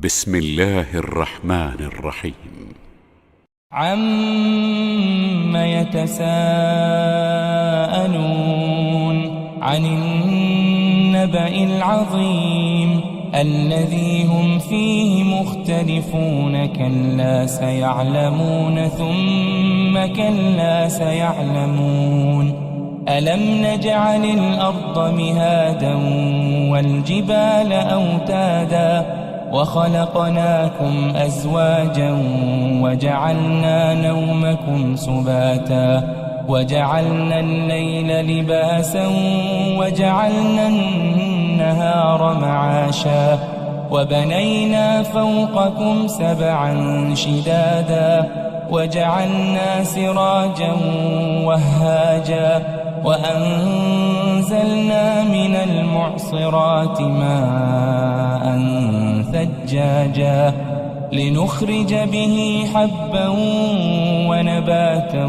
بسم الله الرحمن الرحيم. عم يتساءلون عن النبأ العظيم الذي هم فيه مختلفون كلا سيعلمون ثم كلا سيعلمون ألم نجعل الأرض مهادا والجبال أوتادا وخلقناكم أزواجا وجعلنا نومكم سباتا وجعلنا الليل لباسا وجعلنا النهار معاشا وبنينا فوقكم سبعا شدادا وجعلنا سراجا وهاجا وأنزلنا من المعصرات ماء ثجاجا لنخرج به حبا ونباتا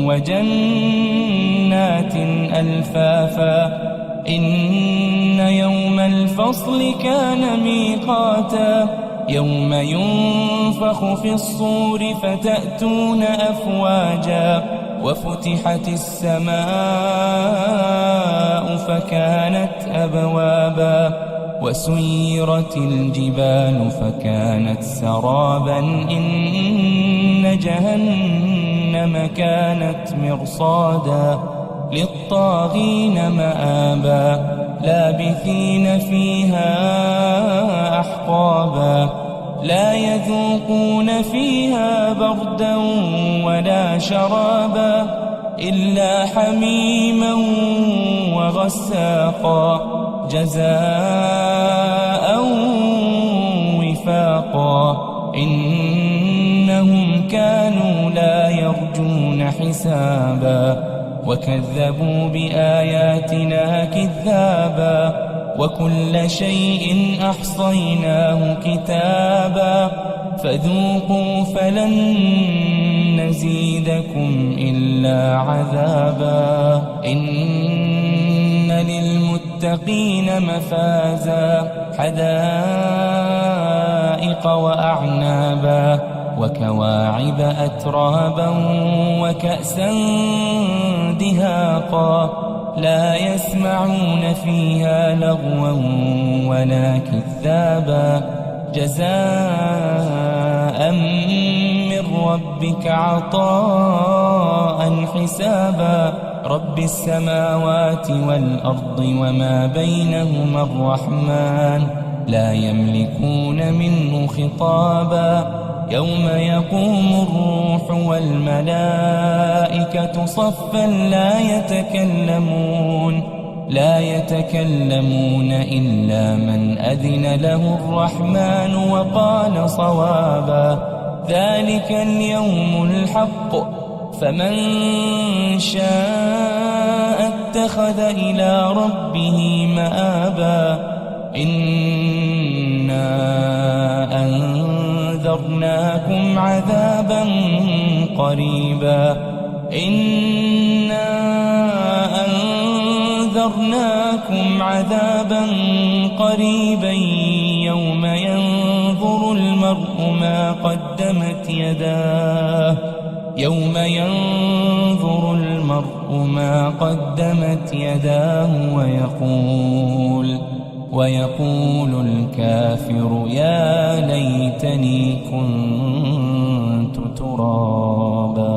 وجنات ألفافا إن يوم الفصل كان ميقاتا يوم ينفخ في الصور فتأتون أفواجا وفتحت السماء فكانت أبوابا وسيرت الجبال فكانت سرابا إن جهنم كانت مرصادا للطاغين مآبا لابثين فيها أحقابا لا يذوقون فيها بردا ولا شرابا إلا حميما وغساقا جزاء وفاقا إنهم كانوا لا يرجون حسابا وكذبوا بآياتنا كذابا وكل شيء أحصيناه كتابا فذوقوا فلن نزيدكم إلا عذابا إن للمتقين مفازا حدائق وأعنابا وكواعب أترابا وكأسا دهاقا لا يسمعون فيها لغوا ولا كذابا جزاء من ربك عطاء حسابا رب السماوات والأرض وما بينهما الرحمن لا يملكون منه خطابا يوم يقوم الروح والملائكة صفا لا يتكلمون إلا من أذن له الرحمن وقال صوابا ذلك اليوم الحق فمن شاء اتخذ إلى ربه مآبا إنا أنذرناكم عذابا قريبا يوم ينظر المرء ما قدمت يداه ويقول الكافر يا ليتني كنت ترابا.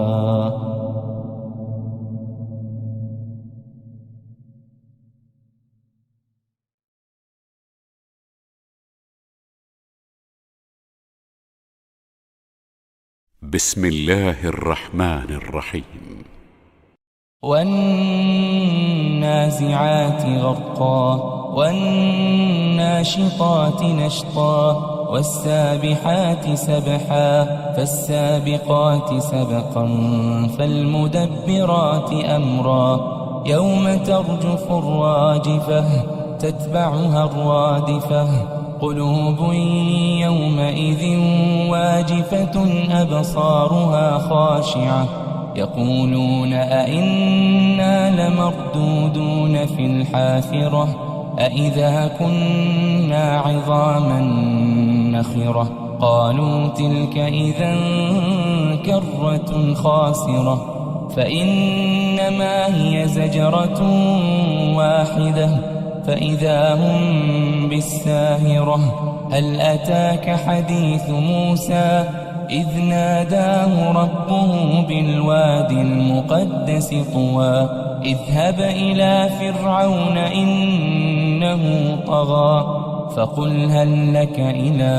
بسم الله الرحمن الرحيم. والنازعات غرقا والناشطات نشطا والسابحات سبحا فالسابقات سبقا فالمدبرات أمرا يوم ترجف الراجفة تتبعها الرادفة قلوب يومئذ واجفة أبصارها خاشعة يقولون أئنا لمردودون في الحافرة أئذا كنا عظاما نخرة قالوا تلك إذا كرة خاسرة فإنما هي زجرة واحدة فإذا هم بالساهرة هل أتاك حديث موسى إذ ناداه ربه بالواد المقدس طوى اذهب إلى فرعون إنه طغى فقل هل لك إلى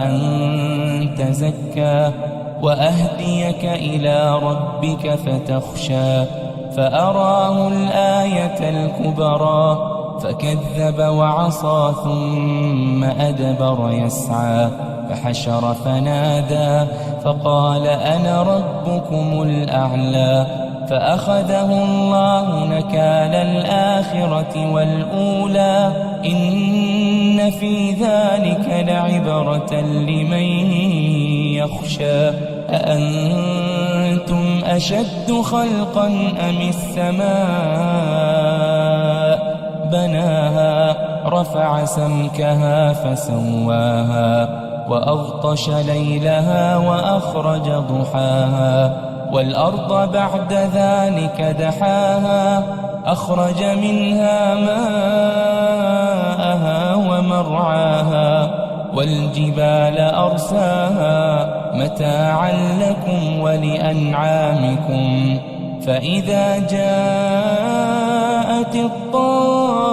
أن تزكى وأهديك إلى ربك فتخشى فأراه الآية الكبرى فكذب وعصى ثم أدبر يسعى فحشر فنادى فقال أنا ربكم الأعلى فأخذه الله نكال الآخرة والأولى إن في ذلك لعبرة لمن يخشى أأنتم أشد خلقا أم السماء بناها رفع سمكها فسواها وأغطش ليلها وأخرج ضحاها والأرض بعد ذلك دحاها أخرج منها ماءها ومرعاها والجبال أرساها متاعا لكم ولأنعامكم فإذا جاءت الطامة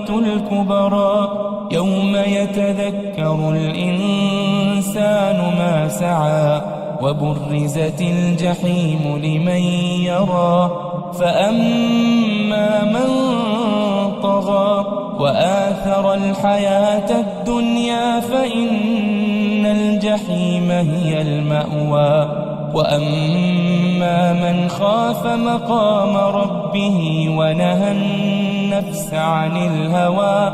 الكبرى يوم يتذكر الإنسان ما سعى وبرزت الجحيم لمن يرى فأما من طغى وآثر الحياة الدنيا فإن الجحيم هي المأوى وأما من خاف مقام ربه ونهى النفس عن الهوى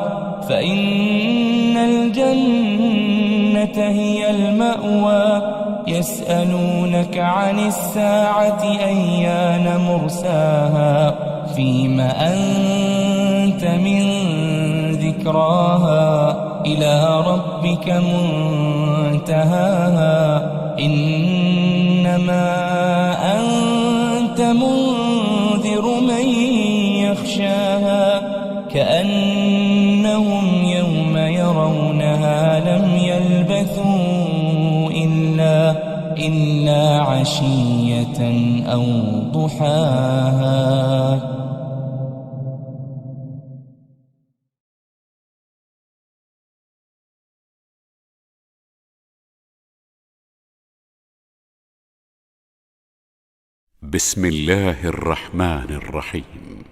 فإن الجنة هي المأوى يسألونك عن الساعة أيان مرساها فيم أنت من ذكراها إلى ربك منتهاها إنما أنت منذر من يخشاها كأنهم يوم يرونها لم يلبثوا إلا عشية أو ضحاها. بسم الله الرحمن الرحيم.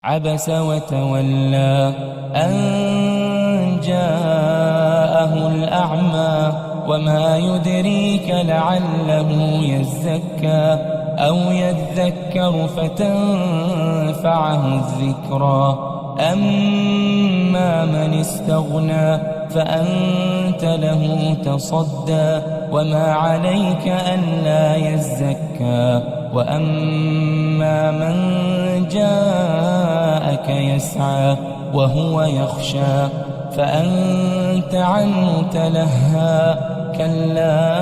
عبس وتولى أن جاءه الأعمى وما يدريك لعله يزكى أو يذكر فتنفعه الذكرى أما من استغنى فأنت له تصدى وما عليك ألا يزكى وأما من جاءك يسعى وهو يخشى فأنت عنه تلهى كلا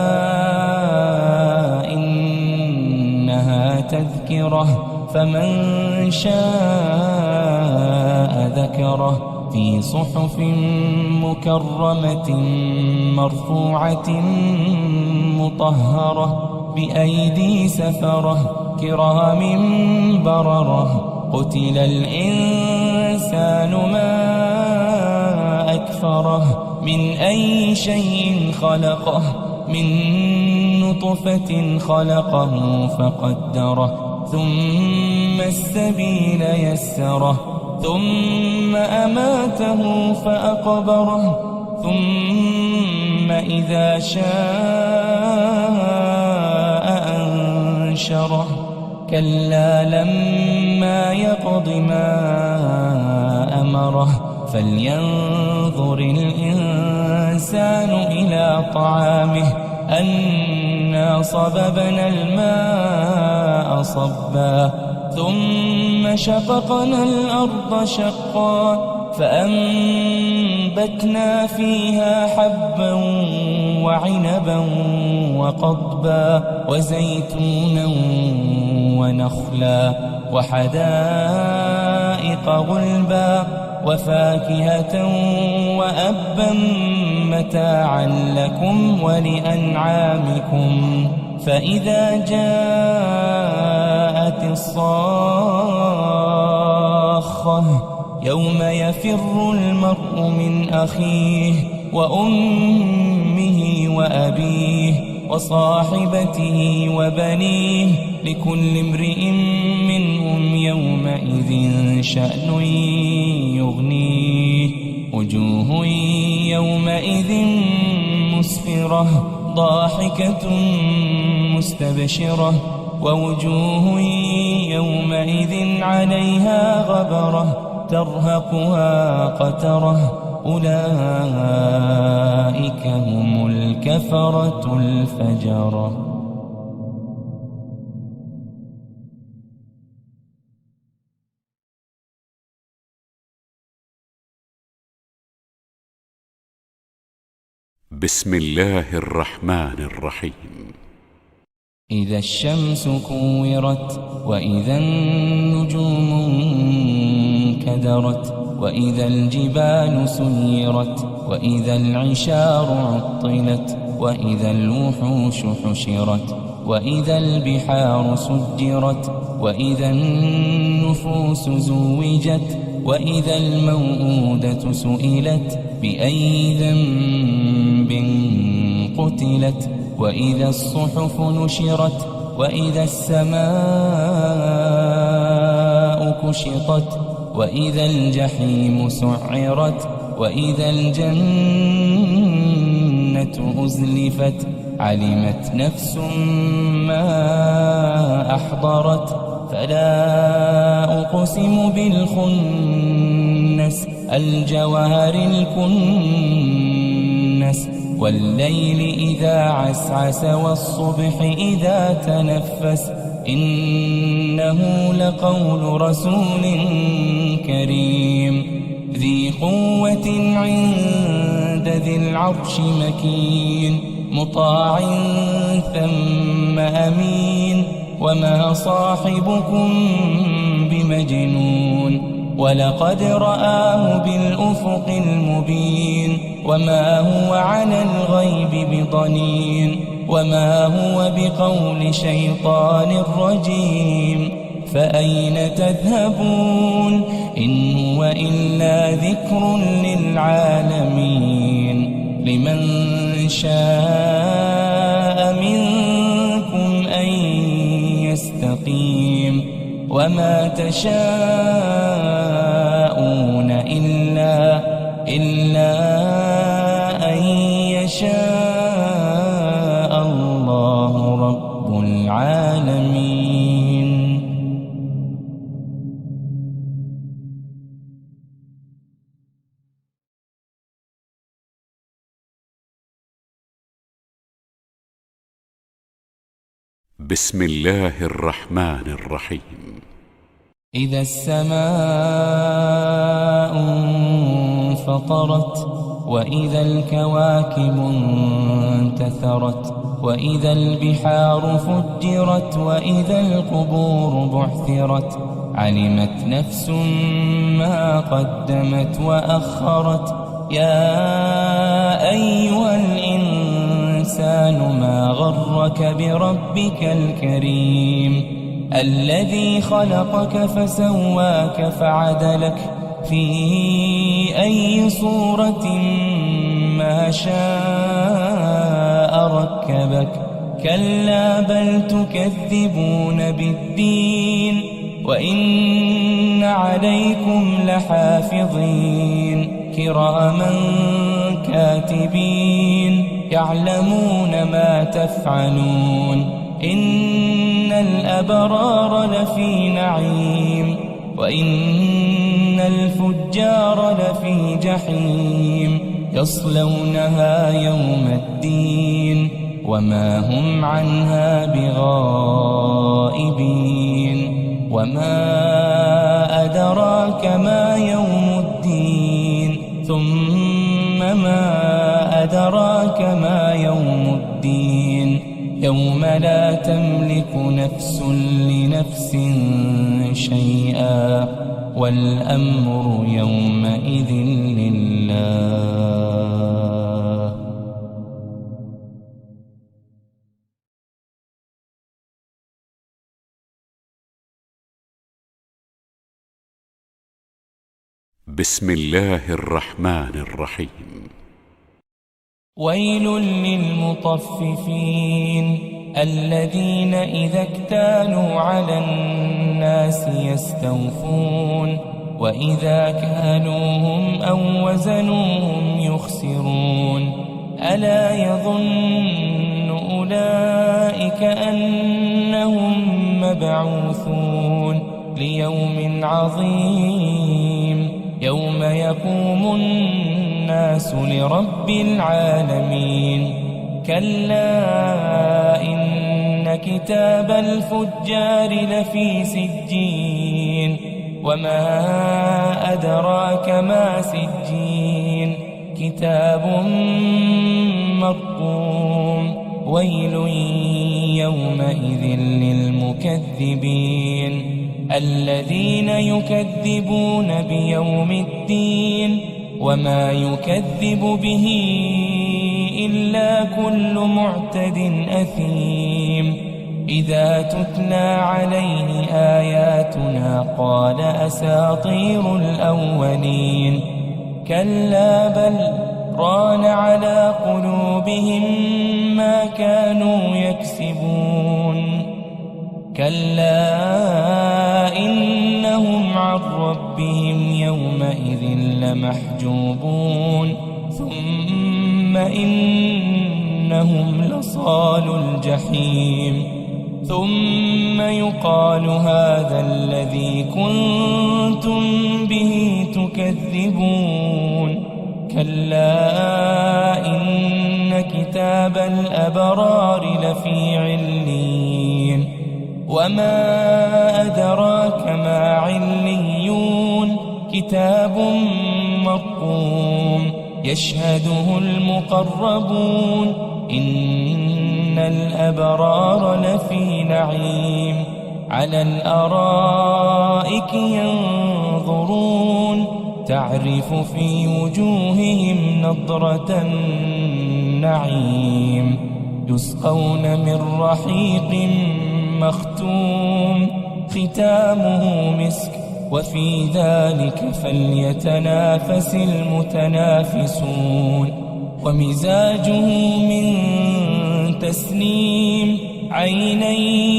إنها تذكرة فمن شاء ذكره في صحف مكرمة مرفوعة مطهرة بأيدي سفرة كرام بررة قتل الإنسان ما أكفره من أي شيء خلقه من نطفة خلقه فقدره ثم السبيل يسره ثم أماته فأقبره ثم إذا شاء أنشره كلا لما يقض ما أمره فلينظر الإنسان إلى طعامه أنا صببنا الماء صبا ثم شققنا الأرض شقا فأنبتنا فيها حبا وعنبا وقضبا وزيتونا ونخلا وحدائق غلبا وفاكهة وأبا متاعا لكم ولأنعامكم. فإذا جاءت الصاخة يوم يفر المرء من أخيه وأمه وأبيه وصاحبته وبنيه لكل امرئ منهم يومئذ شأن يغنيه. وجوه يومئذ مسفرة ضاحكة مستبشرة ووجوه يومئذ عليها غبرة ترهقها قترة أولئك هم الكفرة الفجرة. بسم الله الرحمن الرحيم. إذا الشمس كورت وإذا النجوم انكدرت وإذا الجبال سيرت وإذا العشار عطلت وإذا الوحوش حشرت وإذا البحار سجرت وإذا النفوس زوجت وإذا الموءودة سئلت بأي ذنب قتلت وإذا الصحف نشرت وإذا السماء كشطت وإذا الجحيم سعرت وإذا الجنة أزلفت علمت نفس ما أحضرت. فلا أقسم بالخنس الجوار الكنس والليل إذا عسعس والصبح إذا تنفس إنه لقول رسول كريم ذي قوة عند ذي العرش مكين مطاع ثم أمين وما صاحبكم بمجنون ولقد رآه بالأفق المبين وما هو على الغيب بضنين وما هو بقول شيطان رجيم. فأين تذهبون إن هو إلا ذكر للعالمين لمن شاء منكم أن يستقيم وما تشاءون إلا أن يشاء الله رب العالمين. بسم الله الرحمن الرحيم. إذا السماء انفطرت وإذا الكواكب انتثرت وإذا البحار فجرت وإذا القبور بعثرت علمت نفس ما قدمت وأخرت. يا أيها الإنسان ما غرك بربك الكريم الذي خلقك فسواك فعدلك في أي صورة ما شاء ركبك. كلا بل تكذبون بالدين وإن عليكم لحافظين كراما كاتبين يعلمون ما تفعلون. إن الأبرار لفي نعيم وإن الفجار لفي جحيم يصلونها يوم الدين وما هم عنها بغائبين. وما أدراك ما يوم الدين ثم ما أدراك ما يوم الدين يوم لا تملك نفس لنفس شيئا والأمر يومئذ لله. بسم الله الرحمن الرحيم. ويل للمطففين الذين إذا اكتالوا على الناس يستوفون وإذا كالوهم أو وزنوهم يخسرون. ألا يظن أولئك أنهم مبعوثون ليوم عظيم يوم يقوم الناس لرب العالمين. كلا إن كتاب الفجار لفي سجين وما أدراك ما سجين كتاب مرقوم. ويل يومئذ للمكذبين الذين يكذبون بيوم الدين وما يكذب به إلا كل معتد أثيم. إذا تتلى عليه آياتنا قال أساطير الأولين. كلا بل ران على قلوبهم ما كانوا يكسبون. كلا إنهم عن ربهم يومئذ لمحجوبون ثم إنهم لصال الجحيم. ثم يقال هذا الذي كنتم به تكذبون. كلا إن كتاب الأبرار لفي عليين وما أدراك ما عليون كتاب مرقوم يشهده المقربون. إن الأبرار لفي نعيم على الأرائك ينظرون تعرف في وجوههم نضرة النعيم. يسقون من رحيق مختوم ختامه مسك وفي ذلك فليتنافس المتنافسون. ومزاجه من تسنيم عينا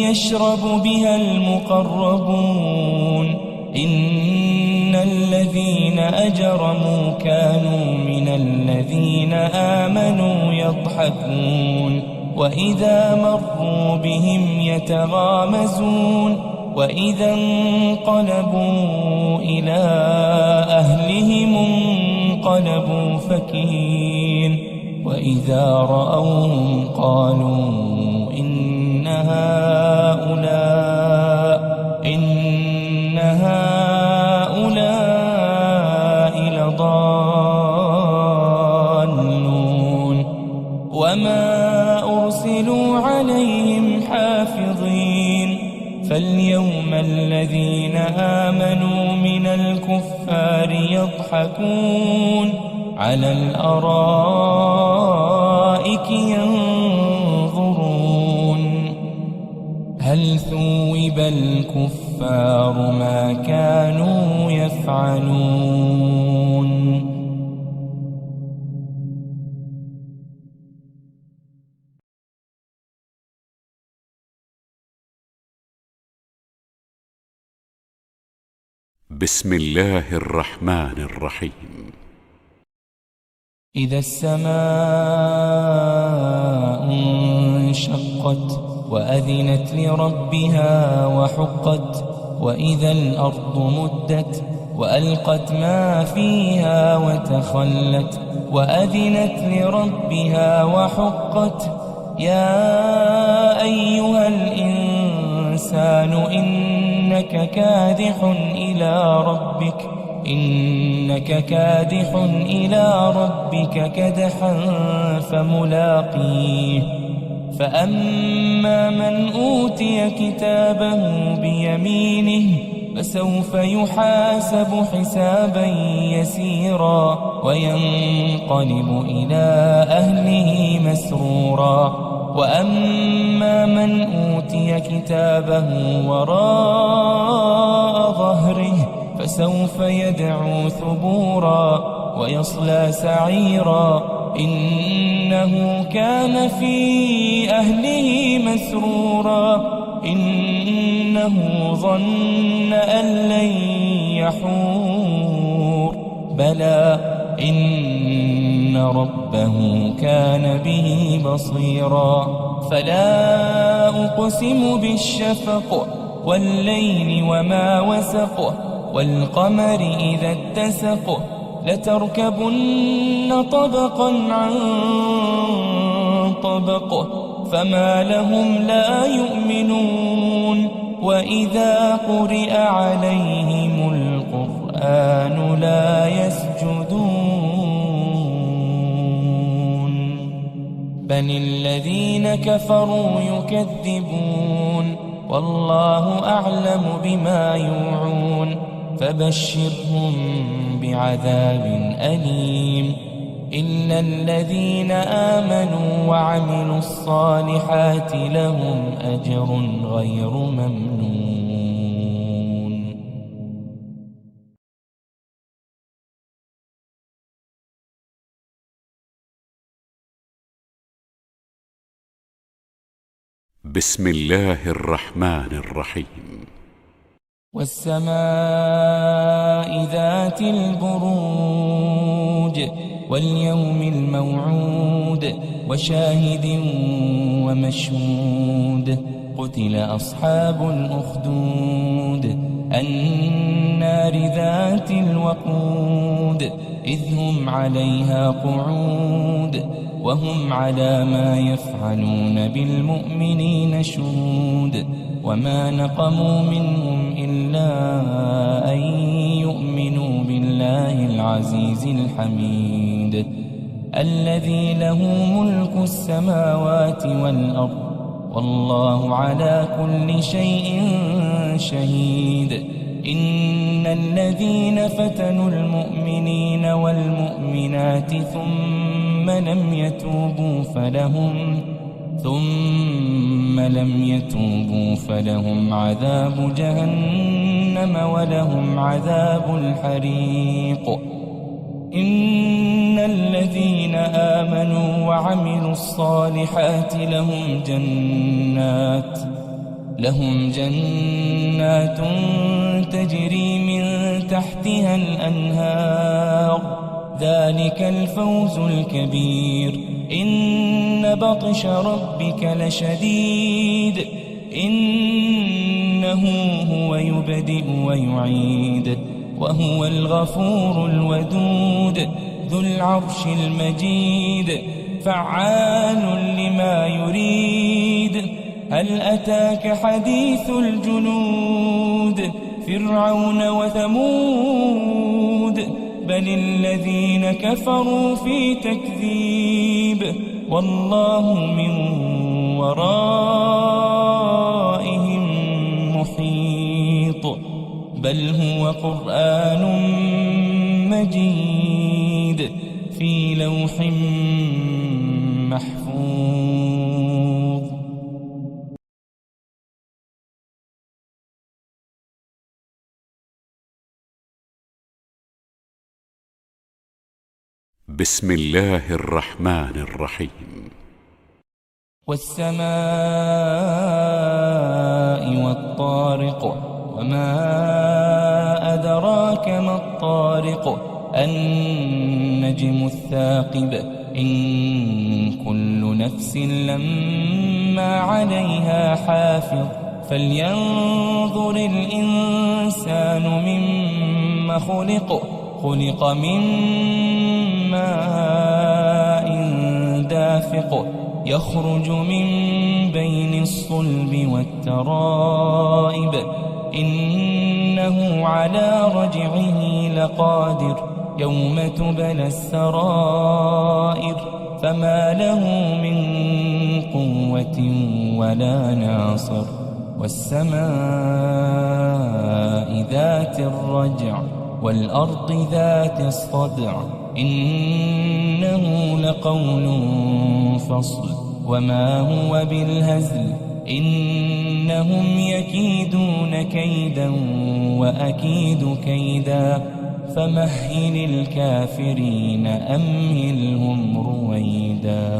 يشرب بها المقربون. إن الذين أجرموا كانوا من الذين آمنوا يضحكون وإذا مروا بهم يتغامزون. وإذا انقلبوا إلى أهلهم انقلبوا فكهين. وإذا رأوهم قالوا إن هؤلاء لضالون. وما أرسلوا عليهم حافظين. فاليوم الذين آمنوا من الكفار يضحكون على الأرائك ينظرون هل ثوب الكفار ما كانوا يفعلون. بسم الله الرحمن الرحيم. إذا السماء انشقت وأذنت لربها وحقت. وإذا الأرض مدت وألقت ما فيها وتخلت وأذنت لربها وحقت. يا أيها الإنسان إنك كادح إلى ربك إنك كادح إلى ربك كدحا فملاقيه فأما من أوتي كتابه بيمينه فسوف يحاسب حسابا يسيرا وينقلب إلى أهله مسرورا وأما من أوتي كتابه وراء ظهره فسوف يدعو ثبورا ويصلى سعيرا إنه كان في أهله مسرورا إنه ظن أن لن يحور بلى إن ربه كان به بصيرا فلا أقسم بالشفق والليل وما وسق والقمر إذا اتسق لتركبن طبقا عن طبق فما لهم لا يؤمنون وإذا قرئ عليهم القرآن لا يسجدون بل الذين كفروا يكذبون والله أعلم بما يوعون فبشرهم بعذاب أليم إلا الذين آمنوا وعملوا الصالحات لهم أجر غير ممنون. بسم الله الرحمن الرحيم. والسماء ذات البروج واليوم الموعود وشاهد ومشهود قتل أصحاب الأخدود النار ذات الوقود إذ هم عليها قعود وهم على ما يفعلون بالمؤمنين شهود وما نقموا منهم إلا أن يؤمنوا بالله العزيز الحميد الذي له ملك السماوات والأرض والله على كل شيء شهيد إن الذين فتنوا المؤمنين والمؤمنات ثم لم يتوبوا فلهم عذاب جهنم ولهم عذاب الحريق إن الذين آمنوا وعملوا الصالحات لهم جنات تجري من تحتها الأنهار ذلك الفوز الكبير إن بطش ربك لشديد إنه هو يبدئ ويعيد وهو الغفور الودود ذو العرش المجيد فعال لما يريد هل أتاك حديث الجنود فرعون وثمود بل الذين كفروا في تكذيب والله من ورائهم محيط بل هو قرآن مجيد في لوح محفوظ. بسم الله الرحمن الرحيم. والسماء والطارق وما أدراك ما الطارق النجم الثاقب إن كل نفس لما عليها حافظ فلينظر الإنسان مما خلق من ماء دافق يخرج من بين الصلب والترائب إنه إنه على رجعه لقادر يوم تبلى السرائر فما له من قوة ولا ناصر والسماء ذات الرجع والأرض ذات الصدع إنه لقول فصل وما هو بالهزل إنهم يكيدون كيدا وأكيد كيدا فمهل الكافرين أمهلهم رويدا.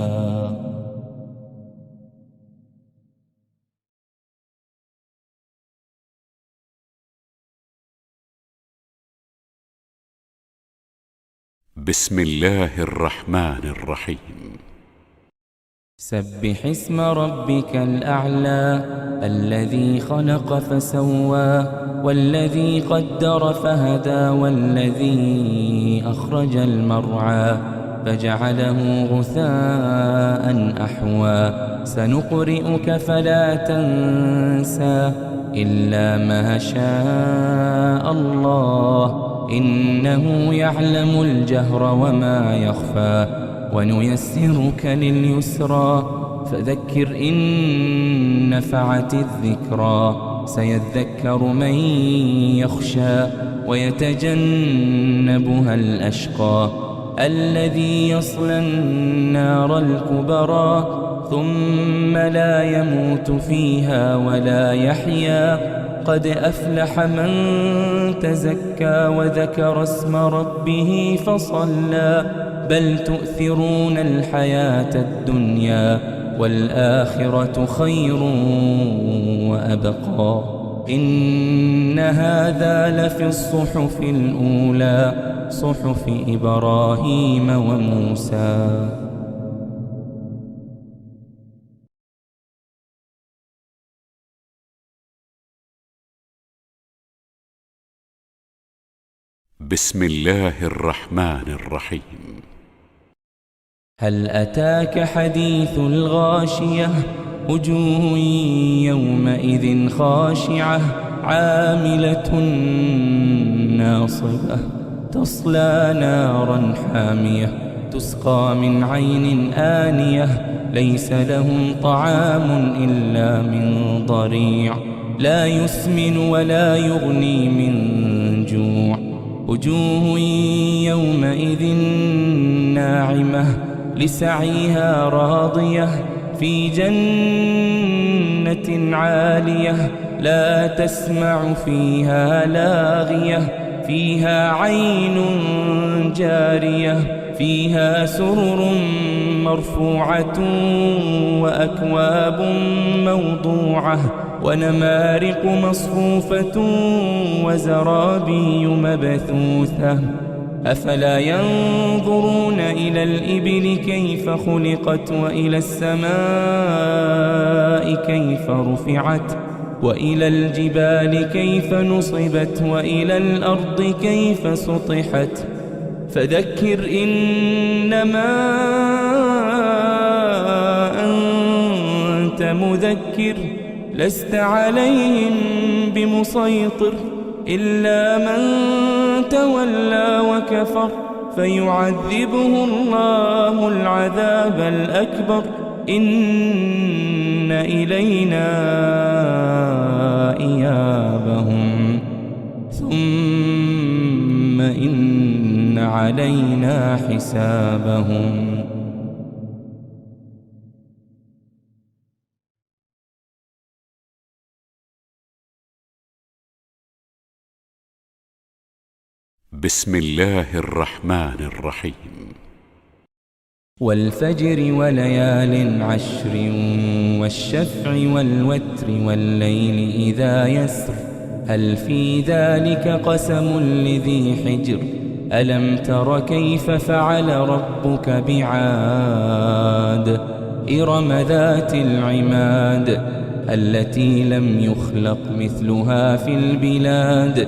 بسم الله الرحمن الرحيم. سبح اسم ربك الأعلى الذي خلق فسوى والذي قدر فهدى والذي أخرج المرعى فجعله غثاء أحوى سنقرئك فلا تنسى إلا ما شاء الله إنه يعلم الجهر وما يخفى ونيسرك لليسرى فذكر إن نفعت الذكرى سيذكر من يخشى ويتجنبها الأشقى الذي يصلى النار الكبرى ثم لا يموت فيها ولا يحيا قد أفلح من تزكى وذكر اسم ربه فصلى بل تؤثرون الحياة الدنيا والآخرة خير وأبقى إن هذا لفي الصحف الأولى صحف إبراهيم وموسى. بسم الله الرحمن الرحيم. هل أتاك حديث الغاشية وجوه يومئذ خاشعة عاملة ناصبة تصلى نارا حامية تسقى من عين آنية ليس لهم طعام إلا من ضريع لا يسمن ولا يغني من جوع وجوه يومئذ ناعمة لسعيها راضية في جنة عالية لا تسمع فيها لاغية فيها عين جارية فيها سرر مرفوعة وأكواب موضوعة ونمارق مصفوفة وزرابي مبثوثة أفلا ينظرون إلى الإبل كيف خلقت وإلى السماء كيف رفعت وإلى الجبال كيف نصبت وإلى الأرض كيف سطحت فذكر إنما أنت مذكر لست عليهم بمسيطر إلا من تولى وكفر فيعذبه الله العذاب الأكبر إن إلينا إيابهم ثم إن علينا حسابهم. بسم الله الرحمن الرحيم. والفجر وليال عشر والشفع والوتر والليل إذا يسر هل في ذلك قسم لذي حجر ألم تر كيف فعل ربك بعاد إرم ذات العماد التي لم يخلق مثلها في البلاد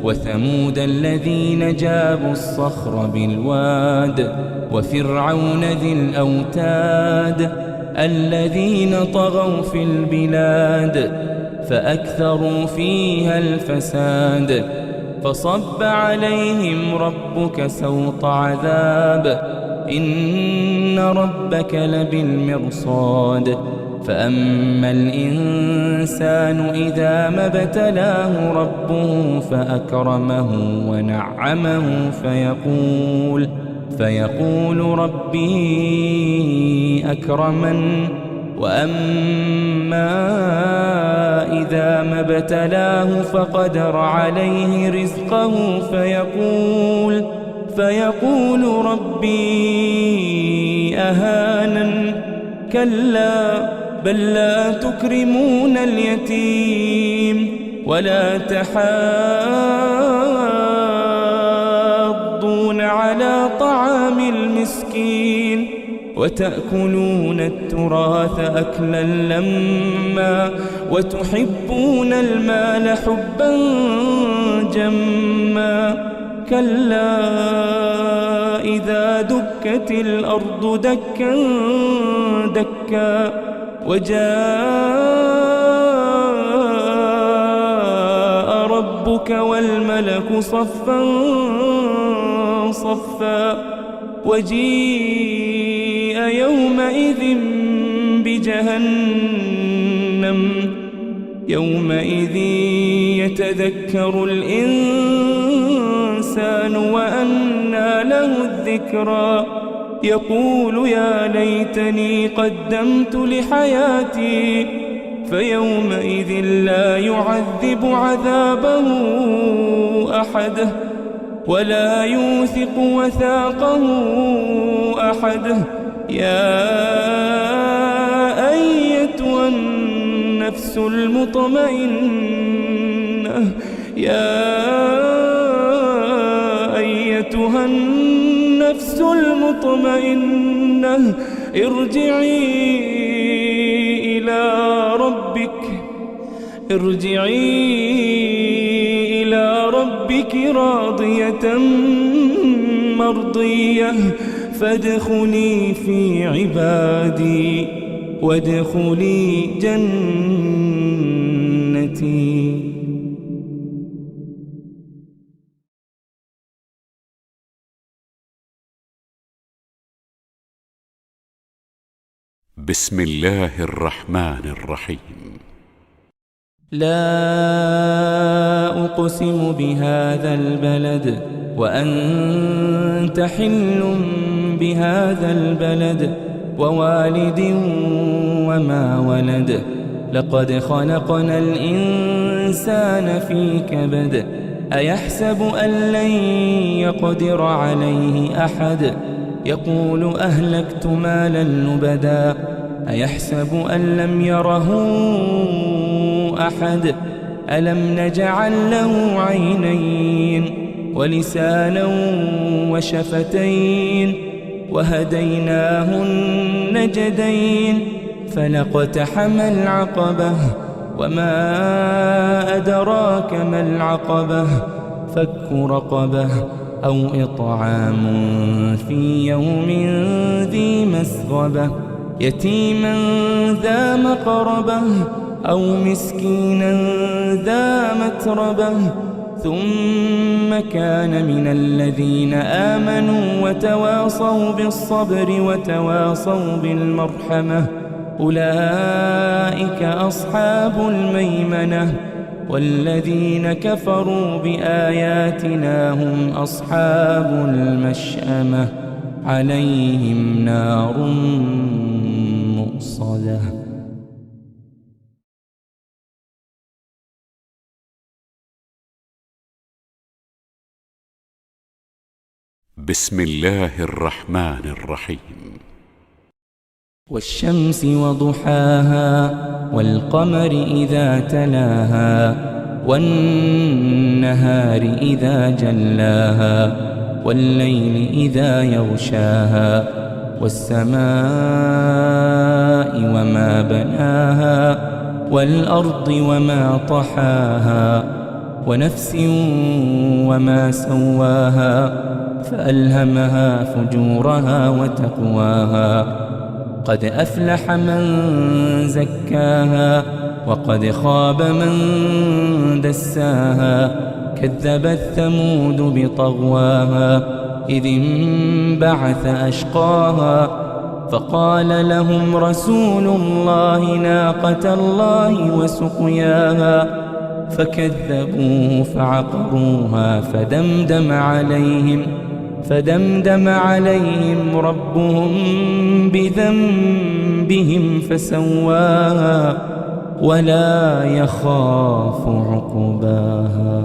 وثمود الذين جابوا الصخر بالواد وفرعون ذي الأوتاد الذين طغوا في البلاد فأكثروا فيها الفساد فصب عليهم ربك سوط عذاب إن ربك لبالمرصاد فأما الإنسان إذا ما ابتلاه ربه فأكرمه ونعمه فيقول ربي أكرمن وأما إذا ما ابتلاه فقدر عليه رزقه فيقول ربي أهانن كلا بل لا تكرمون اليتيم ولا تحاضون على طعام المسكين وتأكلون التراث أكلا لما وتحبون المال حبا جما كلا إذا دكت الأرض دكا دكا وجاء ربك والملك صفا صفا وجيء يومئذ بجهنم يومئذ يتذكر الإنسان وأنى له الذكرى يقول يا ليتني قدمت لحياتي فيومئذ لا يعذب عذابه أحد ولا يوثق وثاقه أحد يا أيتها النفس المطمئنة ارجعي إلى ربك راضية مرضية فادخلي في عبادي وادخلي جنتي. بسم الله الرحمن الرحيم. لا أقسم بهذا البلد وأنت حل بهذا البلد ووالد وما ولد لقد خلقنا الإنسان في كبد أيحسب أن لن يقدر عليه أحد يقول أهلكت مالا لبدا أيحسب أن لم يره أحد ألم نجعل له عينين ولسانا وشفتين وهديناه النجدين فلاقتحم العقبة وما أدراك ما العقبة فك رقبة أو إطعام في يوم ذي مسغبة يتيما ذا مقربة أو مسكينا ذا متربة ثم كان من الذين آمنوا وتواصوا بالصبر وتواصوا بالمرحمة أولئك أصحاب الميمنة والذين كفروا بآياتنا هم أصحاب المشأمة عليهم نار مؤصدة. بسم الله الرحمن الرحيم. والشمس وضحاها والقمر إذا تلاها والنهار إذا جلاها والليل إذا يغشاها والسماء وما بناها والأرض وما طحاها ونفس وما سواها فألهمها فجورها وتقواها قد أفلح من زكاها وقد خاب من دساها كذبت ثمود بطغواها إذ انبعث أشقاها فقال لهم رسول الله ناقة الله وسقياها فكذبوه فعقروها فدمدم عليهم ربهم بذنبهم فسواها ولا يخاف عقباها.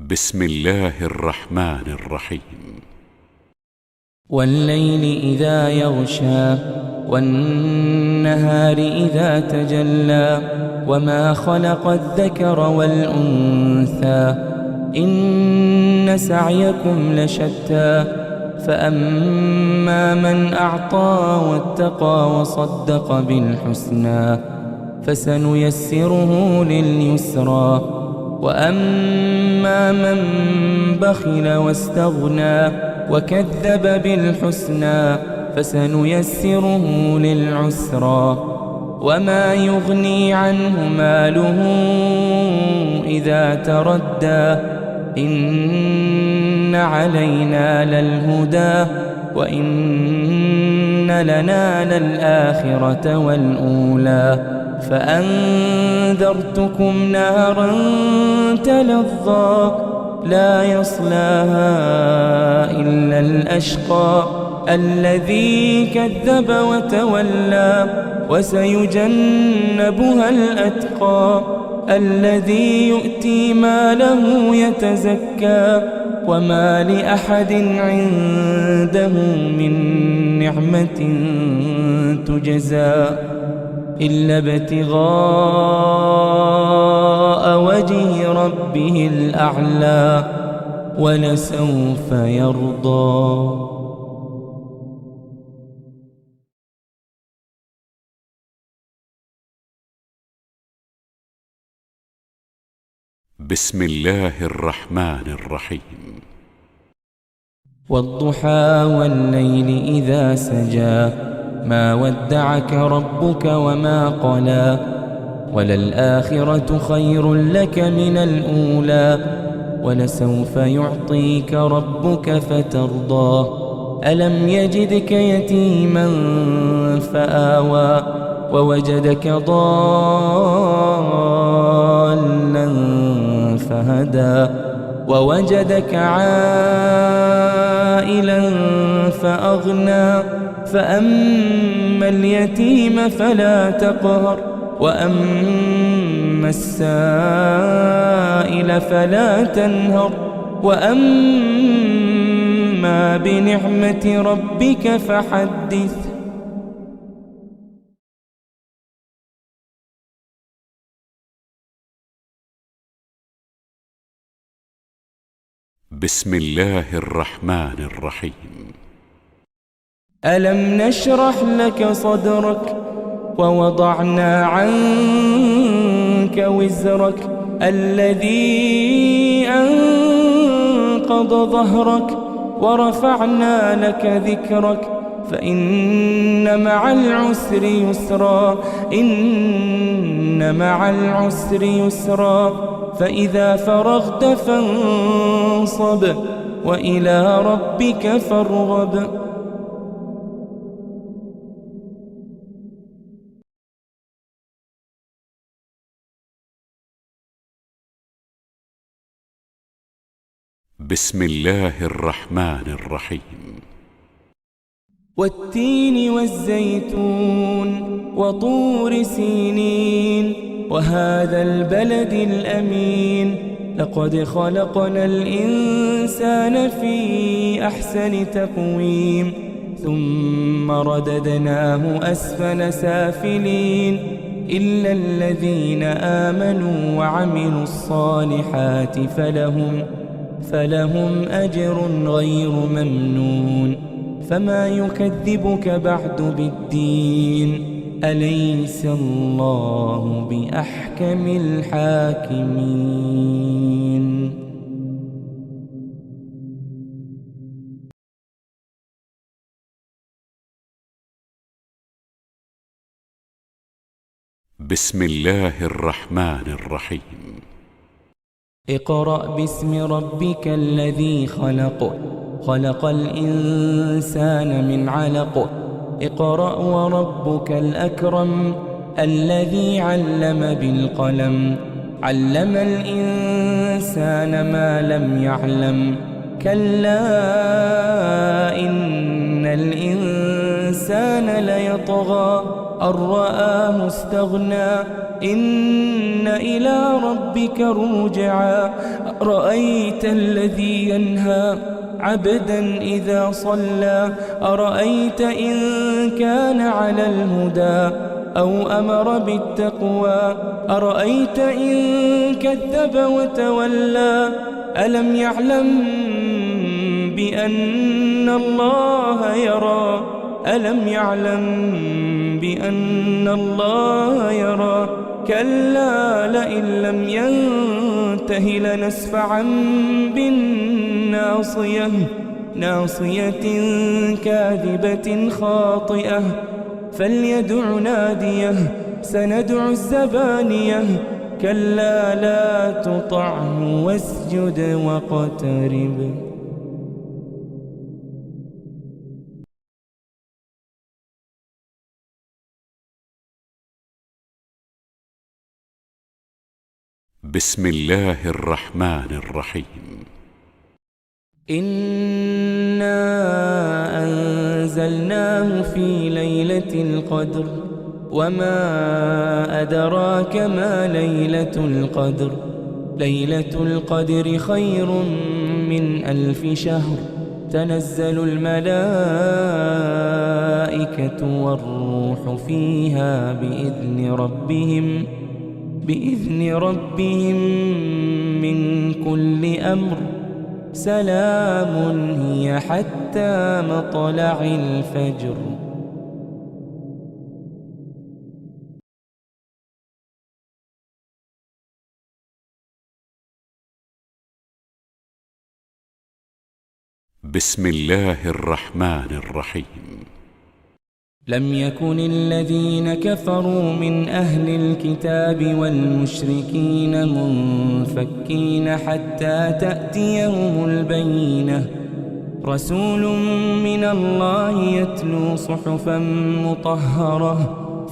بسم الله الرحمن الرحيم. والليل إذا يغشى والنهار إذا تجلى وما خلق الذكر والأنثى إن سعيكم لشتى فأما من أعطى واتقى وصدق بالحسنى فسنيسره لليسرى وأما من بخل واستغنى وكذب بالحسنى فسنيسره للعسرى وما يغني عنه ماله إذا تردى إن علينا للهدى وإن لنا للآخرة والأولى فأنذرتكم نارا تلظى لا يصلاها إلا الأشقى الذي كذب وتولى وسيجنبها الأتقى الذي يؤتي ماله يتزكى وما لأحد عنده من نعمة تجزى إلا ابتغاء وجه ربه الأعلى ولسوف يرضى. بسم الله الرحمن الرحيم. والضحى والليل إذا سجى ما ودعك ربك وما قلى وللآخرة خير لك من الأولى ولسوف يعطيك ربك فترضى ألم يجدك يتيما فآوى ووجدك ضالا فهدى ووجدك عائلا فأغنى فأما اليتيم فلا تقهر وأما السائل فلا تنهر وأما بنعمة ربك فحدث. بسم الله الرحمن الرحيم. ألم نشرح لك صدرك ووضعنا عنك وزرك الذي أنقض ظهرك ورفعنا لك ذكرك فإن مع العسر يسرا إن مع العسر يسرا فإذا فرغت فانصب وإلى ربك فارغب. بسم الله الرحمن الرحيم. والتين والزيتون وطور سينين وهذا البلد الأمين لقد خلقنا الإنسان في أحسن تقويم ثم رددناه أسفل سافلين إلا الذين آمنوا وعملوا الصالحات فلهم أجر غير ممنون فما يكذبك بعد بالدين أليس الله بأحكم الحاكمين. بسم الله الرحمن الرحيم. اقرأ باسم ربك الذي خلق، خلق الإنسان من علق. اقرأ وربك الأكرم الذي علم بالقلم، علم الإنسان ما لم يعلم. كلا إن الإنسان ليطغى أن رآه استغنى، إن إلى ربك الرجعى. أرأيت الذي ينهى عبدا إذا صلى، أرأيت إن كان على الهدى أو أمر بالتقوى، أرأيت إن كذب وتولى. ألم يعلم بأن الله يرى، ألم يعلم بأن الله يرى. كلا لئن لم ينته لنسفعا بالناصية، ناصية كاذبة خاطئة. فليدع ناديه، سندع الزبانية. كلا لا تطعه واسجد واقترب. بسم الله الرحمن الرحيم. إنا أنزلناه في ليلة القدر، وما أدراك ما ليلة القدر. ليلة القدر خير من 1000 شهر. تنزل الملائكة والروح فيها بإذن ربهم من كل أمر. سلام هي حتى مطلع الفجر. بسم الله الرحمن الرحيم. لم يكن الذين كفروا من أهل الكتاب والمشركين منفكين حتى تأتيهم البينة. رسول من الله يتلو صحفا مطهرة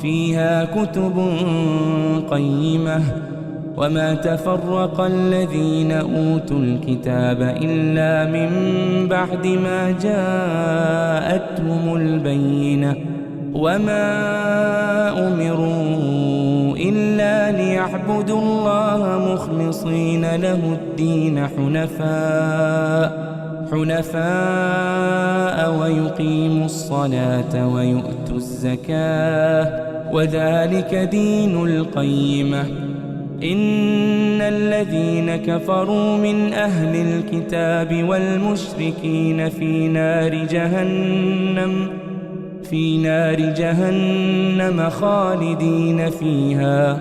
فيها كتب قيمة. وما تفرق الذين أوتوا الكتاب إلا من بعد ما جاءتهم البينة. وما أمروا إلا ليعبدوا الله مخلصين له الدين حنفاء ويقيموا الصلاة ويؤتوا الزكاة وذلك دين القيمة. إن الذين كفروا من أهل الكتاب والمشركين في نار جهنم خالدين فيها.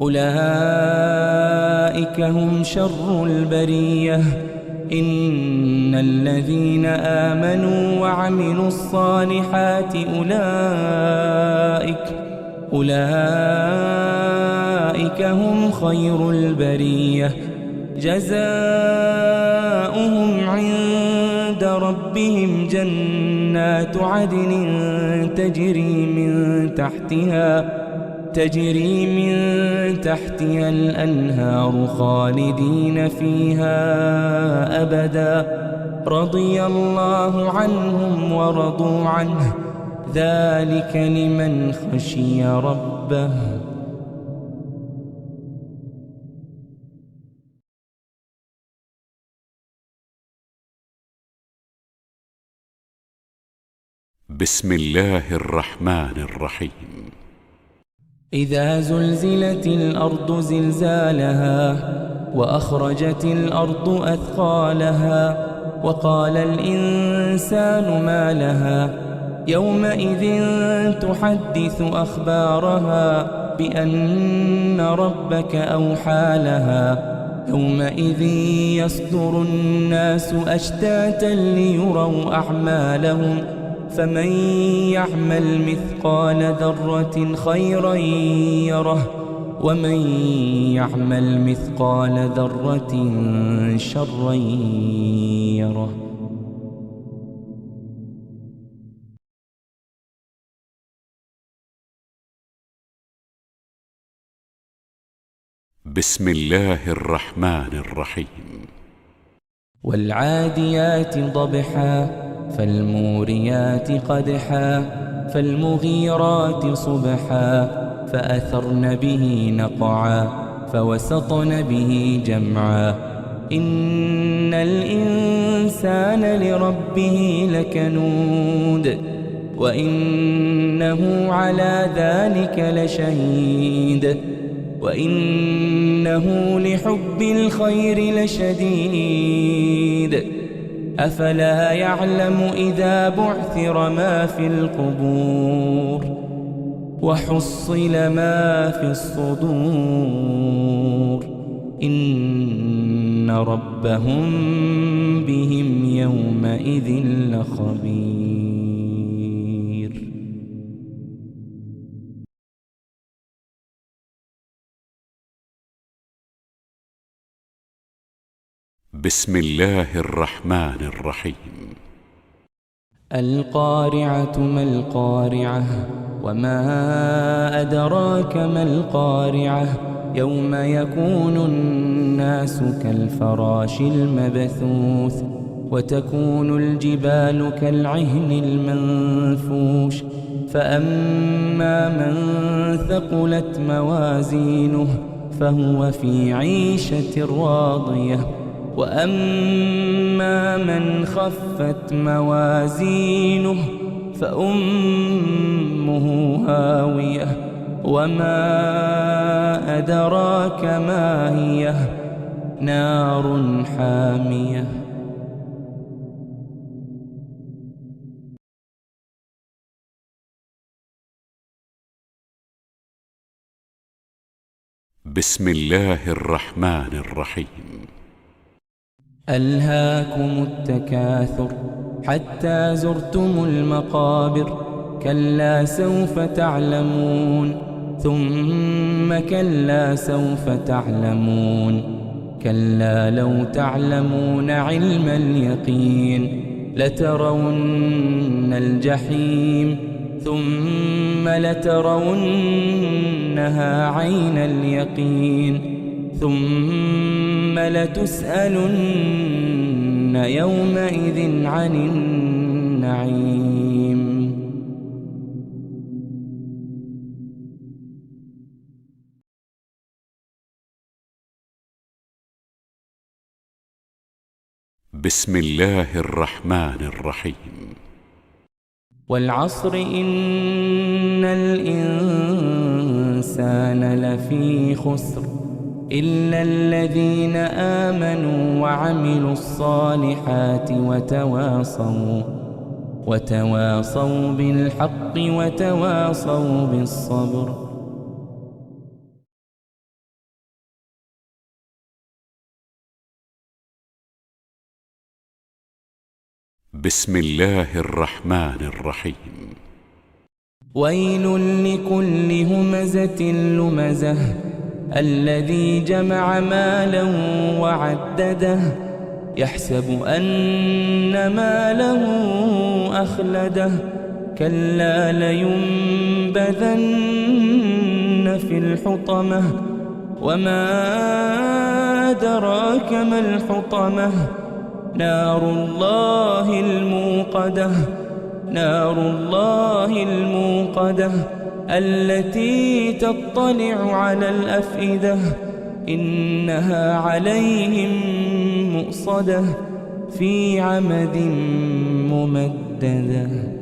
أولئك هم شر البرية. إن الذين آمنوا وعملوا الصالحات أولئك هم خير البرية. جزاؤهم عند ربهم جنات عدن تجري من تحتها الأنهار خالدين فيها أبدا. رضي الله عنهم ورضوا عنه ذلك لمن خشي ربه. بسم الله الرحمن الرحيم. إذا زلزلت الأرض زلزالها وأخرجت الأرض أثقالها وقال الإنسان ما لها يومئذ تحدث أخبارها بأن ربك أوحى لها. يومئذ يصدر الناس أشتاتا ليروا أعمالهم فمن يعمل مثقال ذرة خيرا يره ومن يعمل مثقال ذرة شرا يره. بسم الله الرحمن الرحيم. والعاديات ضبحا فالموريات قدحا فالمغيرات صبحا فأثرن به نقعا فوسطن به جمعا إن الإنسان لربه لكنود وإنه على ذلك لشهيد وإنه لحب الخير لشديد أفلا يعلم إذا بعثر ما في القبور وحصل ما في الصدور إن ربهم بهم يومئذ لخبير. بسم الله الرحمن الرحيم. القارعة ما القارعة وما أدراك ما القارعة يوم يكون الناس كالفراش المبثوث وتكون الجبال كالعهن المنفوش فأما من ثقلت موازينه فهو في عيشة راضية وأما من خفت موازينه فأمه هاوية وما أدراك ما هي نار حامية. بسم الله الرحمن الرحيم. ألهاكم التكاثر حتى زرتم المقابر كلا سوف تعلمون ثم كلا سوف تعلمون كلا لو تعلمون علم اليقين لترون الجحيم ثم لترونها عين اليقين ثم لتسألن يومئذ عن النعيم. بسم الله الرحمن الرحيم. والعصر إن الإنسان لفي خسر إلا الذين آمنوا وعملوا الصالحات وتواصوا بالحق وتواصوا بالصبر. بسم الله الرحمن الرحيم. ويل لكل همزة لمزة الذي جمع مالا وعدده يحسب أن ماله أخلده كلا لينبذن في الحطمة وما أدراك ما الحطمة نار الله الموقدة التي تطلع على الأفئدة إنها عليهم مؤصدة في عمد ممددة.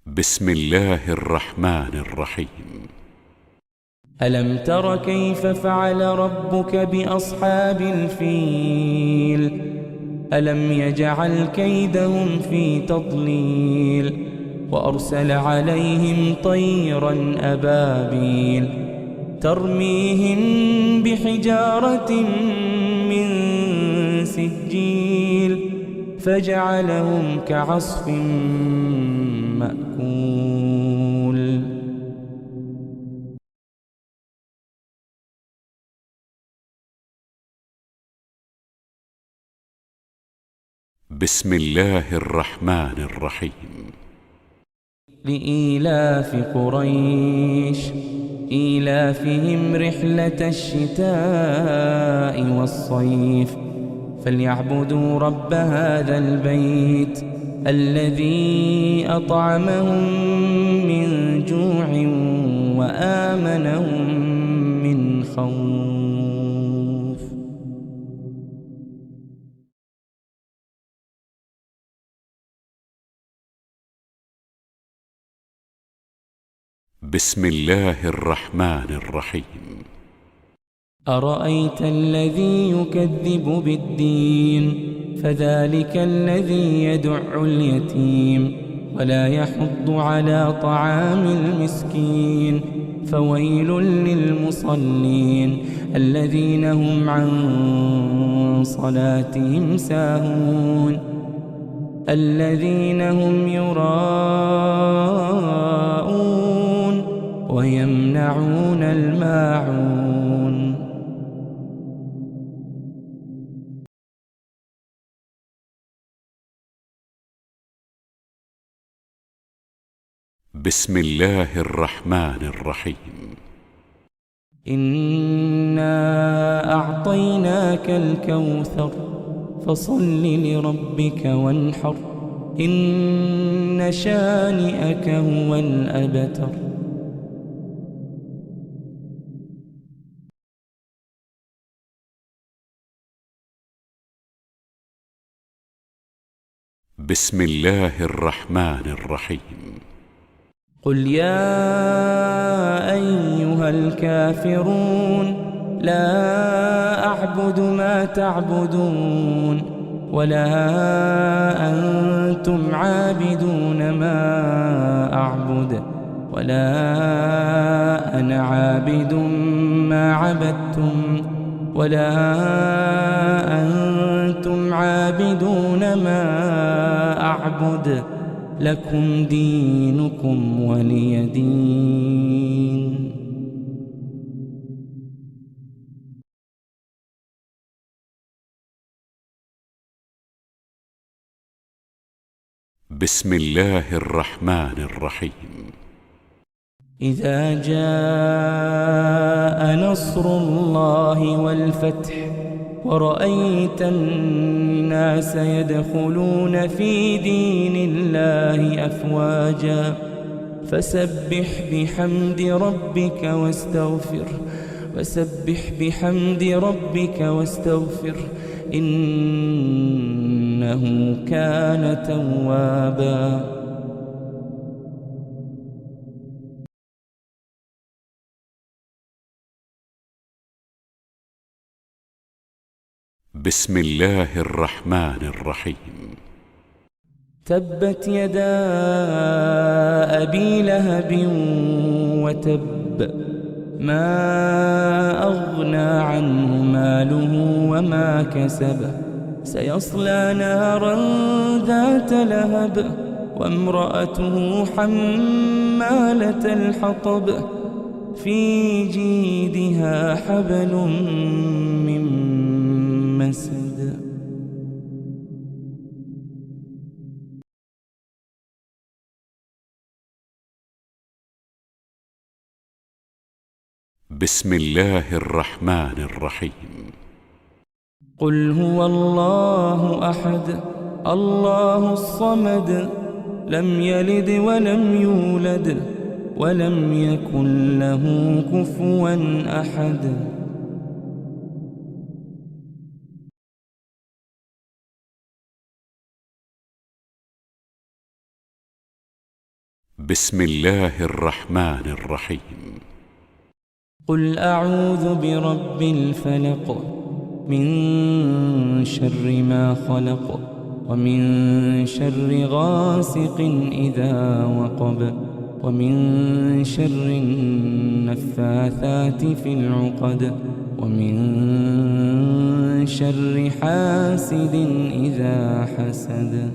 بسم الله الرحمن الرحيم. ألم تر كيف فعل ربك بأصحاب الفيل ألم يجعل كيدهم في تضليل وأرسل عليهم طيرا أبابيل ترميهم بحجارة من سجيل فجعلهم كعصف مأكول. بسم الله الرحمن الرحيم. لإيلاف قريش إيلافهم رحلة الشتاء والصيف فليعبدوا رب هذا البيت الذي أطعمهم من جوع وآمنهم من خوف. بسم الله الرحمن الرحيم. أرأيت الذي يكذب بالدين فذلك الذي يدع اليتيم ولا يحض على طعام المسكين فويل للمصلين الذين هم عن صلاتهم ساهون الذين هم يراءون ويمنعون الماعون. بسم الله الرحمن الرحيم. إنا أعطيناك الكوثر فصل لربك وانحر إن شانئك هو الأبتر. بسم الله الرحمن الرحيم. قل يا أيها الكافرون لا أعبد ما تعبدون ولا أنتم عابدون ما أعبد ولا أنا عابد ما عبدتم ولا أنتم عابدون ما أعبد لكم دينكم ولي دين. بسم الله الرحمن الرحيم. إذا جاء نصر الله والفتح ورأيت الناس يدخلون في دين الله أفواجا فسبح بحمد ربك واستغفر إنه كان توابا. بسم الله الرحمن الرحيم. تبت يدا أبي لهب وتب ما أغنى عنه ماله وما كسب سيصلى نارا ذات لهب وامرأته حمالة الحطب في جيدها حبل من مسد. بسم الله الرحمن الرحيم. قل هو الله أحد الله الصمد لم يلد ولم يولد ولم يكن له كفوا أحد. بسم الله الرحمن الرحيم. قل أعوذ برب الفلق من شر ما خلق ومن شر غاسق إذا وقب ومن شر النفاثات في العقد ومن شر حاسد إذا حسد.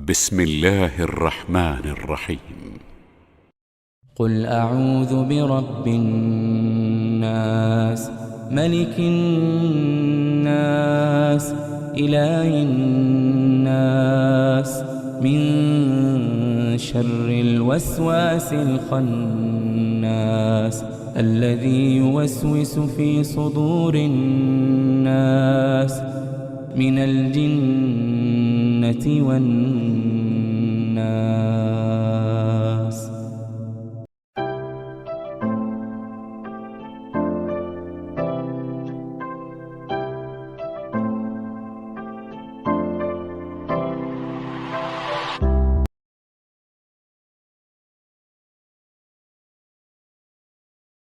بسم الله الرحمن الرحيم. قل أعوذ برب الناس ملك الناس إله الناس من شر الوسواس الخناس الذي يوسوس في صدور الناس من الجنة والناس.